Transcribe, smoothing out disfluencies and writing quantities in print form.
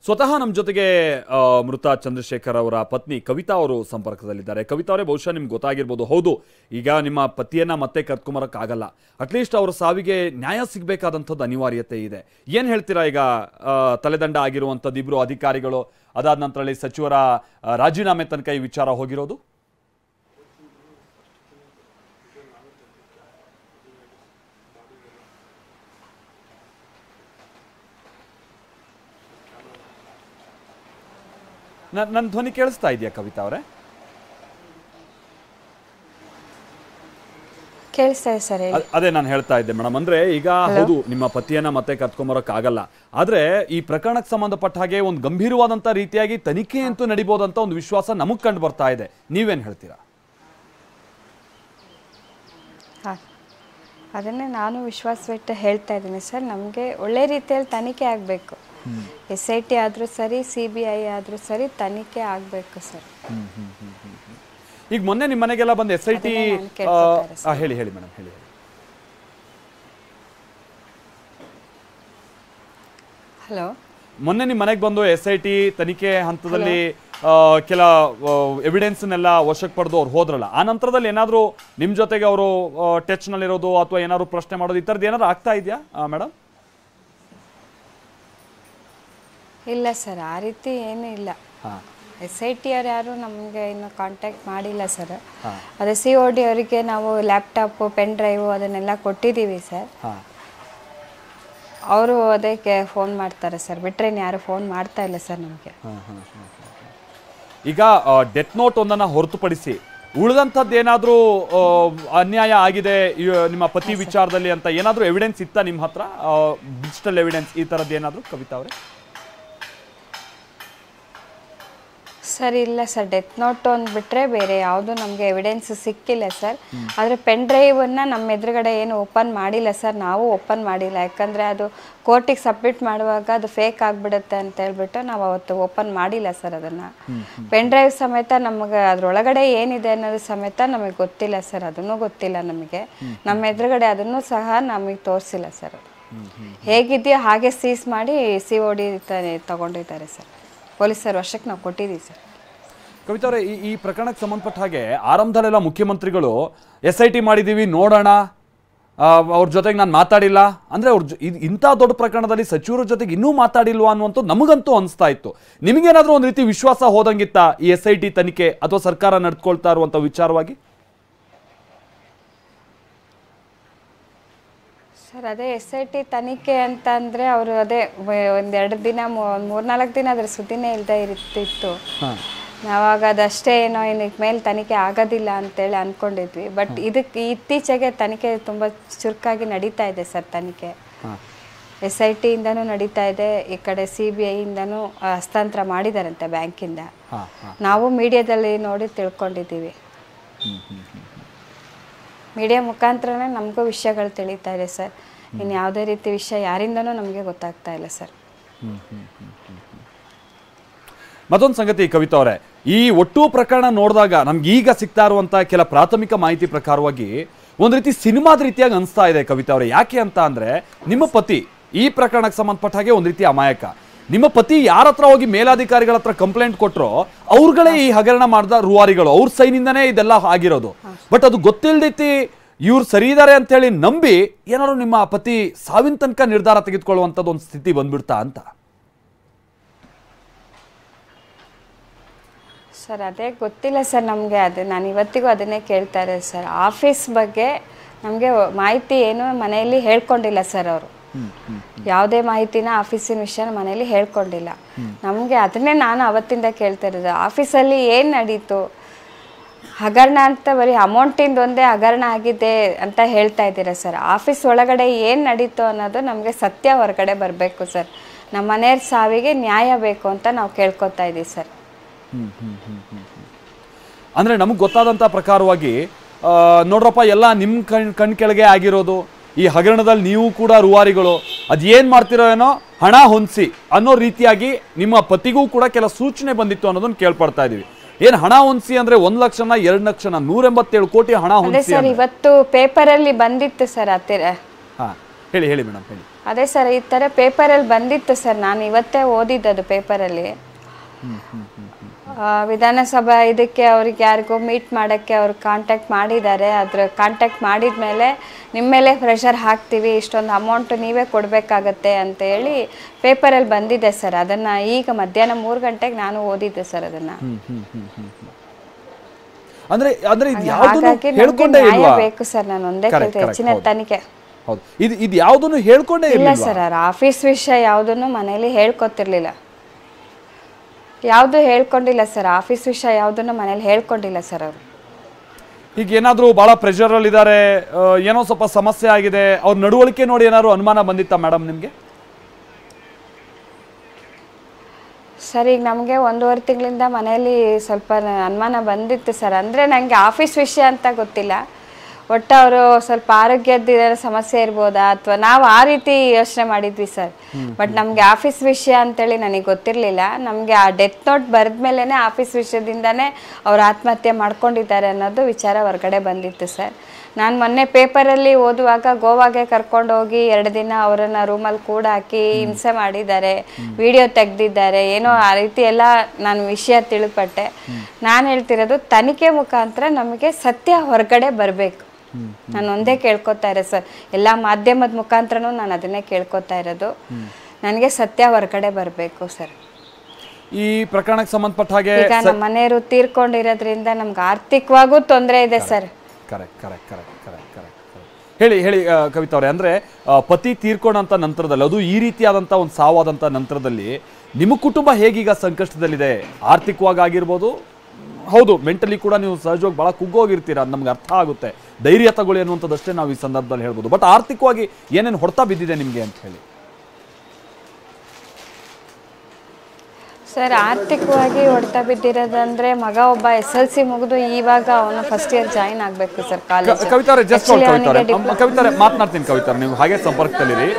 ಸ್ವತಃ ನಮ್ಮ ಜೊತೆಗೆ ಮೃತ ಚಂದ್ರಶೇಖರ್ ಅವರ ಪತ್ನಿ ಕವಿತಾ ಅವರು ಸಂಪರ್ಕದಲ್ಲಿದ್ದಾರೆ. ಕವಿತಾ ಅವರೇ, ಬಹುಶಃ ನಿಮ್ಗೆ ಗೊತ್ತಾಗಿರ್ಬೋದು, ಹೌದು ಈಗ ನಿಮ್ಮ ಪತಿಯನ್ನ ಮತ್ತೆ ಕರ್ಕೊಂಬರಕ್ಕಾಗಲ್ಲ, ಅಟ್ಲೀಸ್ಟ್ ಅವರ ಸಾವಿಗೆ ನ್ಯಾಯ ಸಿಗಬೇಕಾದಂಥದ್ದು ಅನಿವಾರ್ಯತೆ ಇದೆ. ಏನು ಹೇಳ್ತೀರಾ? ಈಗ ತಲೆದಂಡ ಆಗಿರುವಂಥದ್ದು ಇಬ್ಬರು ಅಧಿಕಾರಿಗಳು, ಅದಾದ ನಂತರದಲ್ಲಿ ಸಚಿವರ ರಾಜೀನಾಮೆ ತನಕ ಈ ವಿಚಾರ ಹೋಗಿರೋದು. ನನ್ನ ಧ್ವನಿ ಕೇಳಿಸ್ತಾ ಇದೆಯಾ ಕವಿತಾ ಅವರೇ? ಕೇಳಿಸ್ತಾ ಇದೆ ಸರ್. ಅದೇ ನಾನು ಹೇಳ್ತಾ ಇದ್ದೆ ಮೇಡಮ್, ಅಂದ್ರೆ ಈಗ ಹೌದು ನಿಮ್ಮ ಪತಿಯನ್ನ ಮತ್ತೆ ಕರ್ಕೊಂಬರಕ್ ಆಗಲ್ಲ, ಆದ್ರೆ ಈ ಪ್ರಕರಣಕ್ಕೆ ಸಂಬಂಧಪಟ್ಟ ಹಾಗೆ ಒಂದು ಗಂಭೀರವಾದಂತ ರೀತಿಯಾಗಿ ತನಿಖೆ ಅಂತೂ ನಡಿಬಹುದಂತ ಒಂದು ವಿಶ್ವಾಸ ನಮಗ್ ಕಂಡು ಬರ್ತಾ ಇದೆ. ನೀವೇನ್ ಹೇಳ್ತೀರಾ? ಅದನ್ನೇ ನಾನು ವಿಶ್ವಾಸವಿಟ್ಟು ಹೇಳ್ತಾ ಇದ್ದೀನಿ ಸರ್. ನಮಗೆ ಒಳ್ಳೆ ರೀತಿಯಲ್ಲಿ ತನಿಖೆ ಆಗಬೇಕು. SIT ಆದರೂ ಸರಿ, CBI ಆದರೂ ಸರಿ, ತನಿಖೆ ಆಗಬೇಕು ಸರ್. ಈಗ ಮೊನ್ನೆ ನಿಮ್ಮ ಮನೆಗೆಲ್ಲ ಬಂದು SIT ಹೇಳಿ ಹೇಳಿ ಮೇಡಮ್ ಹೇಳಿ. ಹಲೋ, ಮೊನ್ನೆ ನಿಮ್ಮ ಮನೆಗೆ ಬಂದು SIT ತನಿಖೆ ಹಂತದಲ್ಲಿ ಕೆಲ ಎವಿಡೆನ್ಸ್ನೆಲ್ಲ ವಶಕ್ಕೆ ಪಡೆದು ಅವ್ರು ಹೋದ್ರಲ್ಲ, ಆ ನಂತರದಲ್ಲಿ ಏನಾದರೂ ನಿಮ್ಮ ಜೊತೆಗೆ ಅವರು ಟಚ್ ನಲ್ಲಿರೋದು ಅಥವಾ ಏನಾದ್ರು ಪ್ರಶ್ನೆ ಮಾಡೋದು ಈ ಥರದ್ದು ಏನಾದ್ರು ಆಗ್ತಾ ಇದೆಯಾ ಮೇಡಮ್? ಇಲ್ಲ ಸರ್, ಆ ರೀತಿ ಏನೂ ಇಲ್ಲ. SIT ಅವ್ರು ಯಾರು ನಮಗೆ ಇನ್ನು ಕಾಂಟ್ಯಾಕ್ಟ್ ಮಾಡಿಲ್ಲ ಸರ್. ಅದೇ COD ಅವರಿಗೆ ನಾವು ಲ್ಯಾಪ್ಟಾಪು, ಪೆನ್ ಡ್ರೈವು ಅದನ್ನೆಲ್ಲ ಕೊಟ್ಟಿದ್ದೀವಿ ಸರ್. ಅವರು ಅದಕ್ಕೆ ಫೋನ್ ಮಾಡ್ತಾರೆ ಸರ್, ಬಿಟ್ಟರೆ ಯಾರು ಫೋನ್ ಮಾಡ್ತಾ ಇಲ್ಲ ಸರ್ ನಮಗೆ. ಈಗ ಡೆತ್ ನೋಟ್ ಒಂದನ್ನು ಹೊರತುಪಡಿಸಿ ಉಳಿದಂಥದ್ದು ಏನಾದರೂ ಅನ್ಯಾಯ ಆಗಿದೆ ನಿಮ್ಮ ಪತಿ ವಿಚಾರದಲ್ಲಿ ಅಂತ ಏನಾದರೂ ಎವಿಡೆನ್ಸ್ ಇತ್ತಾ ನಿಮ್ಮ ಹತ್ರ? ಡಿಜಿಟಲ್ ಎವಿಡೆನ್ಸ್ ಈ ಥರದ್ದು ಏನಾದರೂ ಕವಿತಾ ಅವರೇ? ಸರ್ ಇಲ್ಲ ಸರ್, ಡೆತ್ ನೋಟ್ ಒಂದು ಬಿಟ್ಟರೆ ಬೇರೆ ಯಾವುದು ನಮಗೆ ಎವಿಡೆನ್ಸ್ ಸಿಕ್ಕಿಲ್ಲ ಸರ್. ಆದರೆ ಪೆನ್ ಡ್ರೈವನ್ನು ನಮ್ಮ ಎದುರುಗಡೆ ಏನು ಓಪನ್ ಮಾಡಿಲ್ಲ ಸರ್, ನಾವು ಓಪನ್ ಮಾಡಿಲ್ಲ. ಯಾಕಂದರೆ ಅದು ಕೋರ್ಟಿಗೆ ಸಬ್ಮಿಟ್ ಮಾಡುವಾಗ ಅದು ಫೇಕ್ ಆಗಿಬಿಡುತ್ತೆ ಅಂತ ಹೇಳ್ಬಿಟ್ಟು ನಾವು ಅವತ್ತು ಓಪನ್ ಮಾಡಿಲ್ಲ ಸರ್. ಅದನ್ನು ಪೆನ್ ಡ್ರೈವ್ ಸಮೇತ ನಮಗೆ ಅದರೊಳಗಡೆ ಏನಿದೆ ಅನ್ನೋದು ಸಮೇತ ನಮಗೆ ಗೊತ್ತಿಲ್ಲ ಸರ್. ಅದನ್ನು ಗೊತ್ತಿಲ್ಲ ನಮಗೆ. ನಮ್ಮ ಎದುರುಗಡೆ ಅದನ್ನು ಸಹ ನಮಗೆ ತೋರಿಸಿಲ್ಲ ಸರ್. ಹೇಗಿದೆಯೋ ಹಾಗೆ ಸೀಸ್ ಮಾಡಿ COD ತಗೊಂಡಿದ್ದಾರೆ ಸರ್. ಪೊಲೀಸರ ವಶಕ್ಕೆ ನಾವು ಕೊಟ್ಟಿದ್ದೀವಿ ಸರ್. ಕವಿತಾ ಅವರೇ, ಈ ಪ್ರಕರಣಕ್ಕೆ ಸಂಬಂಧಪಟ್ಟ ಹಾಗೆ ಆರಂಭದಲ್ಲೆಲ್ಲ ಮುಖ್ಯಮಂತ್ರಿಗಳು SIT ಮಾಡಿದ್ದೀವಿ ನೋಡೋಣ, ಅವ್ರ ಜೊತೆಗೆ ನಾನು ಮಾತಾಡಿಲ್ಲ ಅಂದರೆ ಇಂಥ ದೊಡ್ಡ ಪ್ರಕರಣದಲ್ಲಿ ಸಚಿವರ ಜೊತೆಗೆ ಇನ್ನೂ ಮಾತಾಡಿಲ್ವಾ ಅನ್ನುವಂಥದ್ದು ನಮಗಂತೂ ಅನಿಸ್ತಾ ಇತ್ತು. ನಿಮಗೇನಾದರೂ ಒಂದು ರೀತಿ ವಿಶ್ವಾಸ ಹೋದಂಗಿತ್ತ ಈ SIT ತನಿಖೆ ಅಥವಾ ಸರ್ಕಾರ ನಡೆದುಕೊಳ್ತಾ ಇರುವಂಥ ವಿಚಾರವಾಗಿ? ಸರ್ ಅದೇ SIT ತನಿಖೆ ಅಂತ ಅಂದರೆ ಅವರು ಅದೇ ಒಂದೆರಡು ದಿನ 3-4 ದಿನ ಅದ್ರ ಸುದ್ದಿನೇ ಇಲ್ಲದೆ ಇರ್ತಿತ್ತು. ನಾವಾಗ ಅದಷ್ಟೇ ಏನೋ ಇನ್ನಕ್ಕೆ ಮೇಲೆ ತನಿಖೆ ಆಗೋದಿಲ್ಲ ಅಂತೇಳಿ ಅಂದ್ಕೊಂಡಿದ್ವಿ. ಬಟ್ ಇದಕ್ಕೆ ಇತ್ತೀಚೆಗೆ ತನಿಖೆ ತುಂಬ ಚುರುಕಾಗಿ ನಡೀತಾ ಇದೆ ಸರ್. ತನಿಖೆ SIT ಇಂದನೂ ನಡೀತಾ ಇದೆ, ಈ ಕಡೆ CBI ಇಂದನೂ ಹಸ್ತಾಂತರ ಮಾಡಿದಾರಂತೆ ಬ್ಯಾಂಕಿಂದ. ನಾವು ಮೀಡಿಯಾದಲ್ಲಿ ನೋಡಿ ತಿಳ್ಕೊಂಡಿದ್ದೀವಿ. ಮೀಡಿಯಾ ಮುಖಾಂತರನೇ ನಮಗೂ ವಿಷಯಗಳು ತಿಳಿತಾ ಇದೆ ಸರ್. ಇನ್ನು ಯಾವುದೇ ರೀತಿ ವಿಷಯ ಯಾರಿಂದನೂ ನಮಗೆ ಗೊತ್ತಾಗ್ತಾ ಇಲ್ಲ ಸರ್. ಮತ್ತೊಂದು ಸಂಗತಿ ಕವಿತಾ ಅವರೇ, ಈ ಒಟ್ಟು ಪ್ರಕರಣ ನೋಡಿದಾಗ ನಮ್ಗೆ ಈಗ ಸಿಗ್ತಾ ಇರುವಂತಹ ಕೆಲ ಪ್ರಾಥಮಿಕ ಮಾಹಿತಿ ಪ್ರಕಾರವಾಗಿ ಒಂದು ರೀತಿ ಸಿನಿಮಾದ ರೀತಿಯಾಗಿ ಅನಿಸ್ತಾ ಇದೆ ಕವಿತಾ ಅವರೇ. ಯಾಕೆ ಅಂತ ಅಂದ್ರೆ, ನಿಮ್ಮ ಪತಿ ಈ ಪ್ರಕರಣಕ್ಕೆ ಸಂಬಂಧಪಟ್ಟ ಹಾಗೆ ಒಂದು ರೀತಿ ಅಮಾಯಕ. ನಿಮ್ಮ ಪತಿ ಯಾರ ಹತ್ರ ಹೋಗಿ ಮೇಲಾಧಿಕಾರಿಗಳ ಹತ್ರ ಕಂಪ್ಲೇಂಟ್ ಕೊಟ್ಟರೋ ಅವ್ರುಗಳೇ ಈ ಹಗರಣ ಮಾಡಿದ ರೂವಾರಿಗಳು, ಅವ್ರ ಸೈನಿಂದನೇ ಇದೆಲ್ಲ ಆಗಿರೋದು. ಬಟ್ ಅದು ಗೊತ್ತಿಲ್ಲದೈತಿ ಇವ್ರು ಸರಿ ಇದ್ದಾರೆ ಅಂತ ಹೇಳಿ ನಂಬಿ ಏನಾದ್ರು ನಿಮ್ಮ ಪತಿ ಸಾವಿನ ತನಕ ನಿರ್ಧಾರ ತೆಗೆದುಕೊಳ್ಳುವಂಥದ್ದು ಒಂದು ಸ್ಥಿತಿ ಬಂದ್ಬಿಡ್ತಾ ಅಂತ? ಸರ್ ಅದೇ ಗೊತ್ತಿಲ್ಲ ಸರ್ ನಮಗೆ. ಅದೇ ನಾನು ಇವತ್ತಿಗೂ ಅದನ್ನೇ ಕೇಳ್ತಾ ಇರೋದು ಸರ್. ಆಫೀಸ್ ಬಗ್ಗೆ ನಮಗೆ ಮಾಹಿತಿ ಏನು ಮನೆಯಲ್ಲಿ ಹೇಳ್ಕೊಂಡಿಲ್ಲ ಸರ್. ಅವರು ಯಾವುದೇ ಮಾಹಿತಿನ ಆಫೀಸಿನ ವಿಷಯನ ಮನೆಯಲ್ಲಿ ಹೇಳ್ಕೊಂಡಿಲ್ಲ ನಮಗೆ. ಅದನ್ನೇ ನಾನು ಅವತ್ತಿಂದ ಕೇಳ್ತಾ ಇರೋದು, ಆಫೀಸಲ್ಲಿ ಏನು ನಡೀತು, ಹಗರಣ ಅಂತ ಬರೀ ಅಮೌಂಟಿಂದ ಒಂದೇ ಹಗರಣ ಆಗಿದೆ ಅಂತ ಹೇಳ್ತಾ ಇದ್ದೀರಾ ಸರ್. ಆಫೀಸ್ ಒಳಗಡೆ ಏನು ನಡೀತು ಅನ್ನೋದು ನಮಗೆ ಸತ್ಯ ಹೊರಗಡೆ ಬರಬೇಕು ಸರ್. ನಮ್ಮ ಮನೆಯವ್ರ ಸಾವಿಗೆ ನ್ಯಾಯ ಬೇಕು ಅಂತ ನಾವು ಕೇಳ್ಕೊತಾ ಇದ್ದೀವಿ ಸರ್. ಅಂದರೆ ನಮಗೆ ಗೊತ್ತಾದಂಥ ಪ್ರಕಾರವಾಗಿ ನೋಡ್ರಪ್ಪ, ಎಲ್ಲ ನಿಮ್ಮ ಕಣ್ ಕೆಳಗೆ ಆಗಿರೋದು. ಈ ಹಗರಣದಲ್ಲಿ ನೀವು ಕೂಡ ರೂವಾರಿಗಳು, ಅದೇನು ಮಾಡ್ತಿರೋ ಏನೋ ಹಣ ಹೊಂದಿಸಿ ಅನ್ನೋ ರೀತಿಯಾಗಿ ನಿಮ್ಮ ಪತಿಗೂ ಕೂಡ ಕೆಲ ಸೂಚನೆ ಬಂದಿತ್ತು ಅನ್ನೋದನ್ನ ಕೇಳ್ಪಡ್ತಾ ಇದೀವಿ. ಏನು ಹಣ ಹೊಂದಿಸಿ ಅಂದ್ರೆ 1 ಲಕ್ಷನ 2 ಲಕ್ಷನ 187 ಕೋಟಿ ಹಣ ಹೊಂದಿಸಿ ಇವತ್ತು ಪೇಪರ್ ಅಲ್ಲಿ ಬಂದಿತ್ತು ಸರ್. ಹತ್ತಿರ ಹೇಳಿ ಹೇಳಿ ಮೇಡಮ್ ಹೇಳಿ. ಅದೇ ಸರ್ ಈ ಥರ ಪೇಪರಲ್ಲಿ ಬಂದಿತ್ತು ಸರ್, ನಾನು ಇವತ್ತೇ ಓದಿದ್ದದು ಪೇಪರಲ್ಲಿ. ವಿಧಾನಸಭಾ ಇದಕ್ಕೆ ಅವ್ರಿಗೆ ಯಾರಿಗೂ ಮೀಟ್ ಮಾಡೋಕ್ಕೆ ಅವ್ರು ಕಾಂಟ್ಯಾಕ್ಟ್ ಮಾಡಿದ್ದಾರೆ. ಅದ್ರ ಕಾಂಟ್ಯಾಕ್ಟ್ ಮಾಡಿದ ಮೇಲೆ ನಿಮ್ಮ ಮೇಲೆ ಪ್ರೆಷರ್ ಹಾಕ್ತೀವಿ, ಇಷ್ಟೊಂದು ಅಮೌಂಟ್ ನೀವೇ ಕೊಡಬೇಕಾಗತ್ತೆ ಅಂತೇಳಿ ಪೇಪರಲ್ಲಿ ಬಂದಿದೆ ಸರ್. ಅದನ್ನು ಈಗ ಮಧ್ಯಾಹ್ನ 3 ಗಂಟೆಗೆ ನಾನು ಓದಿದ್ದೆ ಸರ್ ಅದನ್ನು. ಬೇಕು ಸರ್, ನಾನು ಒಂದೇ ಕೇಳ್ತೀನಿ, ಹೆಚ್ಚಿನ ತನಿಖೆ. ಇದು ಯಾವುದನ್ನು ಹೇಳ್ಕೊಂಡೇ ಇಲ್ಲ ಸರ್, ಅವ್ರ ಆಫೀಸ್ ವಿಷಯ ಯಾವುದನ್ನು ಮನೇಲಿ ಹೇಳ್ಕೊತಿರ್ಲಿಲ್ಲ, ಯಾವುದು ಹೇಳ್ಕೊಂಡಿಲ್ಲ ಸರ್. ಆಫೀಸ್ ವಿಷಯ ಯಾವುದನ್ನು ಮನೇಲಿ ಹೇಳ್ಕೊಂಡಿಲ್ಲ ಸರ್ ಅವರು. ಈಗ ಏನಾದರೂ ಭಾಳ ಪ್ರೆಷರಲ್ಲಿ ಇದ್ದಾರೆ, ಏನೋ ಸ್ವಲ್ಪ ಸಮಸ್ಯೆ ಆಗಿದೆ, ಅವ್ರ ನಡವಳಿಕೆ ನೋಡಿ ಏನಾದ್ರು ಅನುಮಾನ ಬಂದಿತ್ತಾ ಮೇಡಮ್ ನಿಮಗೆ? ಸರ್ ಈಗ ನಮಗೆ 1.5 ತಿಂಗಳಿಂದ ಮನೆಯಲ್ಲಿ ಸ್ವಲ್ಪ ಅನುಮಾನ ಬಂದಿತ್ತು ಸರ್. ಅಂದರೆ ನನಗೆ ಆಫೀಸ್ ವಿಷಯ ಅಂತ ಗೊತ್ತಿಲ್ಲ, ಒಟ್ಟು ಅವರು ಸ್ವಲ್ಪ ಆರೋಗ್ಯದ ಸಮಸ್ಯೆ ಇರ್ಬೋದಾ ಅಥವಾ ನಾವು ಆ ರೀತಿ ಯೋಚನೆ ಮಾಡಿದ್ವಿ ಸರ್. ಬಟ್ ನಮಗೆ ಆಫೀಸ್ ವಿಷಯ ಅಂತೇಳಿ ನನಗೆ ಗೊತ್ತಿರಲಿಲ್ಲ. ನಮಗೆ ಆ ಡೆತ್ ನೋಟ್ ಬರೆದ್ಮೇಲೆ ಆಫೀಸ್ ವಿಷಯದಿಂದನೇ ಅವ್ರು ಆತ್ಮಹತ್ಯೆ ಮಾಡ್ಕೊಂಡಿದ್ದಾರೆ ಅನ್ನೋದು ವಿಚಾರ ಹೊರಗಡೆ ಬಂದಿತ್ತು ಸರ್. ನಾನು ಮೊನ್ನೆ ಪೇಪರಲ್ಲಿ ಓದುವಾಗ ಗೋವಾಗೆ ಕರ್ಕೊಂಡು ಹೋಗಿ 2 ದಿನ ಅವರನ್ನು ರೂಮಲ್ಲಿ ಕೂಡ ಹಾಕಿ ಹಿಂಸೆ ಮಾಡಿದ್ದಾರೆ, ವಿಡಿಯೋ ತೆಗೆದಿದ್ದಾರೆ, ಏನೋ ಆ ರೀತಿ ಎಲ್ಲ ನಾನು ವಿಷಯ ತಿಳ್ಪಟ್ಟೆ. ನಾನು ಹೇಳ್ತಿರೋದು ತನಿಖೆ ಮುಖಾಂತರ ನಮಗೆ ಸತ್ಯ ಹೊರಗಡೆ ಬರಬೇಕು. ನಾನು ಒಂದೇ ಕೇಳ್ಕೊತಾ ಇರೋದು ಸರ್, ಎಲ್ಲ ಮಾಧ್ಯಮದ ಮುಖಾಂತರನೂ ನಾನು ಅದನ್ನೇ ಕೇಳ್ಕೊತಾ ಇರೋದು, ನನಗೆ ಸತ್ಯ ಹೊರಗಡೆ ಬರಬೇಕು ಸರ್. ಈ ಪ್ರಕರಣಕ್ಕೆ ಸಂಬಂಧಪಟ್ಟ ಹಾಗೆ ಈಗ ನಮ್ಮ ಮನೆಯವರು ತೀರ್ಕೊಂಡಿರೋದ್ರಿಂದ ನಮ್ಗೆ ಆರ್ಥಿಕವಾಗೂ ತೊಂದರೆ ಇದೆ ಸರ್. ಹೇಳಿ ಕವಿತಾ ಅವರೇ, ಅಂದ್ರೆ ಪತಿ ತೀರ್ಕೊಂಡಂತ ನಂತರದಲ್ಲಿ, ಅದು ಈ ರೀತಿಯಾದಂಥ ಒಂದು ಸಾವಾದಂಥ ನಂತರದಲ್ಲಿ ನಿಮ್ಮ ಕುಟುಂಬ ಹೇಗೀಗ ಸಂಕಷ್ಟದಲ್ಲಿದೆ? ಆರ್ಥಿಕವಾಗಿ ಆಗಿರ್ಬೋದು, ಹೌದು ಮೆಂಟಲಿ ಕೂಡ ನೀವು ಸಹಜವಾಗಿ ಭಾಳ ಕುಗ್ಗೋಗಿರ್ತೀರ, ಅದು ನಮ್ಗೆ ಅರ್ಥ ಆಗುತ್ತೆ. ಧೈರ್ಯ ತಗೊಳ್ಳಿ ಅನ್ನುವಂಥದ್ದಷ್ಟೇ ನಾವು ಈ ಸಂದರ್ಭದಲ್ಲಿ ಹೇಳ್ಬೋದು. ಬಟ್ ಆರ್ಥಿಕವಾಗಿ ಏನೇನು ಹೊಡೆತ ಬಿದ್ದಿದೆ ನಿಮಗೆ ಅಂತ ಹೇಳಿ? ಸರ್ ಆರ್ಥಿಕವಾಗಿ ಹೊಡೆತ ಬಿದ್ದಿರೋದಂದ್ರೆ ಮಗ ಒಬ್ಬ SLC ಮುಗಿದು ಇವಾಗ ಅವನು ಫಸ್ಟ್ ಇಯರ್ ಜಾಯಿನ್ ಆಗಬೇಕು ಸರ್ ಕಾಲೇಜ್. ಕವಿತಾ ಅವರೇ, ಮಾತನಾಡ್ತೀನಿ ಕವಿತಾ, ನೀವು ಹಾಗೆ ಸಂಪರ್ಕದಲ್ಲಿರಿ.